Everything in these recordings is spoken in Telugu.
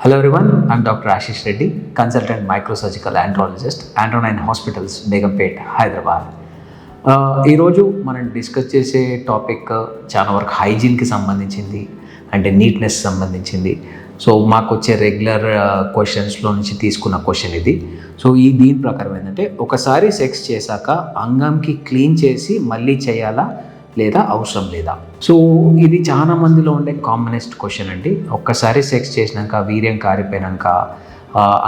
Hello everyone, I'm Dr. Ashish Reddy, consultant microsurgical andrologist, Andronine Hospitals, Begumpet, Hyderabad. ఈరోజు మనం డిస్కస్ చేసే టాపిక్ చాలా వరకు హైజీన్కి సంబంధించింది, అంటే నీట్నెస్ సంబంధించింది. సో మాకు వచ్చే రెగ్యులర్ క్వశ్చన్స్లో నుంచి తీసుకున్న క్వశ్చన్ ఇది. సో దీని ప్రకారం ఏంటంటే, ఒకసారి సెక్స్ చేశాక అంగంకి క్లీన్ చేసి మళ్ళీ చేయాలా లేదా అవసరం లేదా? సో ఇది చాలా మందిలో ఉండే కామనెస్ట్ క్వశ్చన్ అండి. ఒక్కసారి సెక్స్ చేసినాక వీర్యం కారిపోయినాక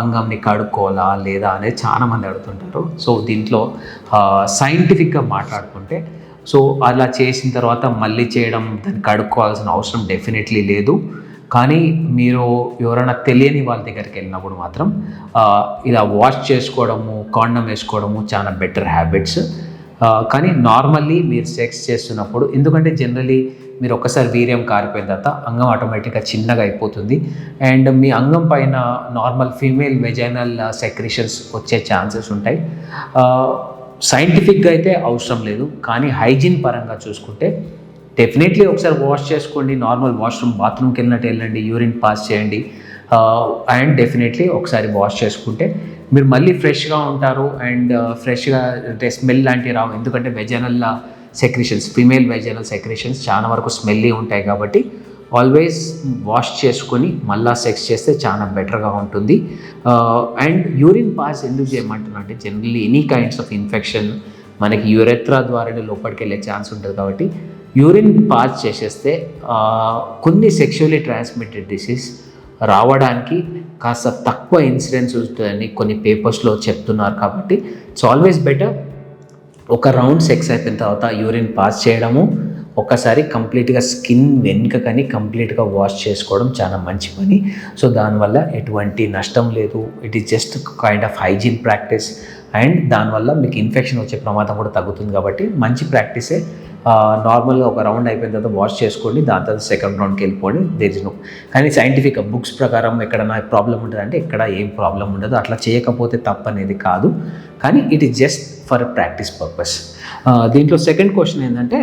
అంగంని కడుక్కోవాలా లేదా అనేది చాలామంది అడుగుతుంటారు. సో దీంట్లో సైంటిఫిక్గా మాట్లాడుకుంటే, సో అలా చేసిన తర్వాత మళ్ళీ చేయడం, దాన్ని కడుక్కోవాల్సిన అవసరం డెఫినెట్లీ లేదు. కానీ మీరు ఎవరైనా తెలియని వాళ్ళ దగ్గరికి వెళ్ళినప్పుడు మాత్రం ఇలా వాష్ చేసుకోవడము, కాండమ్ వేసుకోవడము చాలా బెటర్ హ్యాబిట్స్. కానీ నార్మల్లీ మీరు సెక్స్ చేస్తున్నప్పుడు, ఎందుకంటే జనరలీ మీరు ఒక్కసారి వీర్యం కారిపోయిన తర్వాత అంగం ఆటోమేటిక్గా చిన్నగా అయిపోతుంది అండ్ మీ అంగం పైన నార్మల్ ఫీమేల్ వెజైనల్ సెక్రీషన్స్ వచ్చే ఛాన్సెస్ ఉంటాయి. సైంటిఫిక్గా అయితే అవసరం లేదు, కానీ హైజీన్ పరంగా చూసుకుంటే డెఫినెట్లీ ఒకసారి వాష్ చేసుకోండి. నార్మల్ వాష్రూమ్, బాత్రూమ్కి వెళ్ళండి, యూరిన్ పాస్ చేయండి అండ్ డెఫినెట్లీ ఒకసారి వాష్ చేసుకుంటే మీరు మళ్ళీ ఫ్రెష్గా ఉంటారు అండ్ ఫ్రెష్గా అంటే స్మెల్ లాంటివి రావు. ఎందుకంటే vaginal secretions, female vaginal secretions చాలా వరకు స్మెల్లీ ఉంటాయి. కాబట్టి ఆల్వేస్ వాష్ చేసుకొని మళ్ళీ సెక్స్ చేస్తే చాలా బెటర్గా ఉంటుంది. అండ్ యూరిన్ పాస్ ఎందుకు చేయమంటున్నా అంటే, generally any kinds of infection మనకి యూరెత్రా ద్వారానే లోపలికి వెళ్ళే ఛాన్స్ ఉంటుంది. కాబట్టి యూరిన్ పాస్ చేసేస్తే కొన్ని సెక్షువల్లీ ట్రాన్స్మిటెడ్ డిసీజ్ రావడానికి కాస్త తక్కువ ఇన్సిడెన్స్ ఉంటుందని కొన్ని పేపర్స్లో చెప్తున్నారు. కాబట్టి ఇట్స్ ఆల్వేస్ బెటర్ ఒక రౌండ్ సెక్స్ అయిపోయిన తర్వాత యూరిన్ పాస్ చేయడము, ఒకసారి కంప్లీట్గా స్కిన్ వెనుకని కంప్లీట్గా వాష్ చేసుకోవడం చాలా మంచి పని. సో దానివల్ల ఎటువంటి నష్టం లేదు. It is just kind of hygiene practice and దానివల్ల మీకు ఇన్ఫెక్షన్ వచ్చే ప్రమాదం కూడా తగ్గుతుంది. కాబట్టి మంచి ప్రాక్టీసే. నార్మల్గా ఒక రౌండ్ అయిపోయిన తర్వాత వాష్ చేసుకోండి, దాని తర్వాత సెకండ్ రౌండ్కి వెళ్ళిపోండి. There is no. కానీ సైంటిఫిక్ బుక్స్ ప్రకారం ఎక్కడైనా ప్రాబ్లం ఉంటుందంటే ఎక్కడ ఏం ప్రాబ్లం ఉండదు. అట్లా చేయకపోతే తప్పనేది కాదు, కానీ it is just for practice purpose. దీంట్లో సెకండ్ క్వశ్చన్ ఏంటంటే,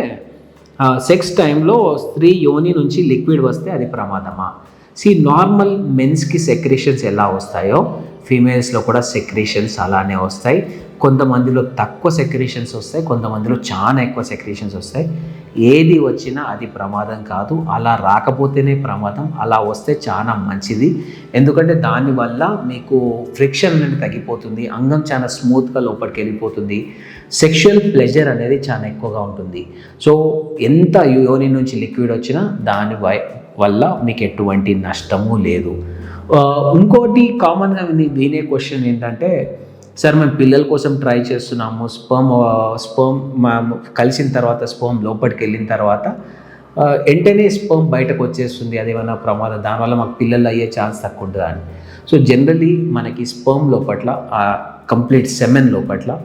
సెక్స్ టైంలో స్త్రీ యోని నుంచి లిక్విడ్ వస్తే అది ప్రమాదమా? నార్మల్ మెన్స్కి సెక్రీషన్స్ ఎలా వస్తాయో ఫీమేల్స్లో కూడా సెక్రీషన్స్ అలానే వస్తాయి. కొంతమందిలో తక్కువ సెక్రీషన్స్ వస్తాయి, కొంతమందిలో చాలా ఎక్కువ సెక్రీషన్స్ వస్తాయి. ఏది వచ్చినా అది ప్రమాదం కాదు. అలా రాకపోతేనే ప్రమాదం, అలా వస్తే చాలా మంచిది. ఎందుకంటే దానివల్ల మీకు ఫ్రిక్షన్ అనేది తగ్గిపోతుంది, అంగం చాలా స్మూత్గా లోపలికి వెళ్ళిపోతుంది, సెక్షువల్ ప్లెజర్ అనేది చాలా ఎక్కువగా ఉంటుంది. సో ఎంత యోని నుంచి లిక్విడ్ వచ్చినా దాని వల్ల మీకు ఎటువంటి నష్టము లేదు. ఇంకోటి కామన్గా వినే క్వశ్చన్ ఏంటంటే, సార్ మేము పిల్లల కోసం ట్రై చేస్తున్నాము, స్పర్మ్ కలిసిన తర్వాత స్పర్మ్ లోపలికి వెళ్ళిన తర్వాత వెంటనే స్పర్మ్ బయటకు వచ్చేస్తుంది, అదేమన్నా ప్రమాదం, దానివల్ల మాకు పిల్లలు అయ్యే ఛాన్స్ తక్కువ ఉంటుందా అని. సో జనరలీ మనకి స్పర్మ్ లోపట్ల, కంప్లీట్ సెమెన్ లోపట్ల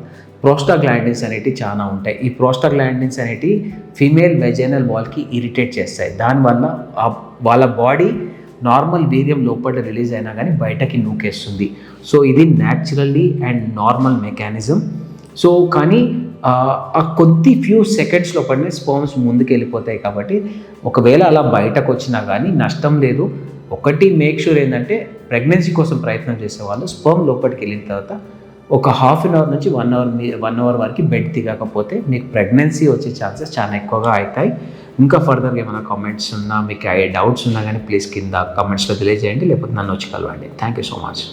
ప్రోస్టాగ్లాండిన్స్ అనేటివి చాలా ఉంటాయి. ఈ ప్రోస్టాగ్లాండిన్స్ అనేటివి ఫీమేల్ వెజైనల్ వాల్కి ఇరిటేట్ చేస్తాయి. దానివల్ల వాళ్ళ బాడీ నార్మల్ వీర్యం లోపల రిలీజ్ అయినా కానీ బయటకి నూకేస్తుంది. సో ఇది naturally and normal mechanism. So కానీ ఆ కొద్ది ఫ్యూ సెకండ్స్ లోపలనే స్పర్మ్స్ ముందుకు వెళ్ళిపోతాయి. కాబట్టి ఒకవేళ అలా బయటకు వచ్చినా కానీ నష్టం లేదు. ఒకటి మేక్ షూర్ ఏంటంటే, ప్రెగ్నెన్సీ కోసం ప్రయత్నం చేసేవాళ్ళు స్పర్మ్ లోపలికి వెళ్ళిన తర్వాత ఒక హాఫ్ అన్ అవర్ నుంచి 1 అవర్ వరకు బెడ్ దిగకపోతే మీకు ప్రెగ్నెన్సీ వచ్చే ఛాన్సెస్ చాలా ఎక్కువగా అవుతాయి. ఇంకా ఫర్దర్గా ఏమైనా కామెంట్స్ ఉన్నా, మీకు డౌట్స్ ఉన్నా కానీ ప్లీజ్ కింద కామెంట్స్లో తెలియజేయండి, లేకపోతే నన్ను వచ్చి కలవండి. Thank you so much.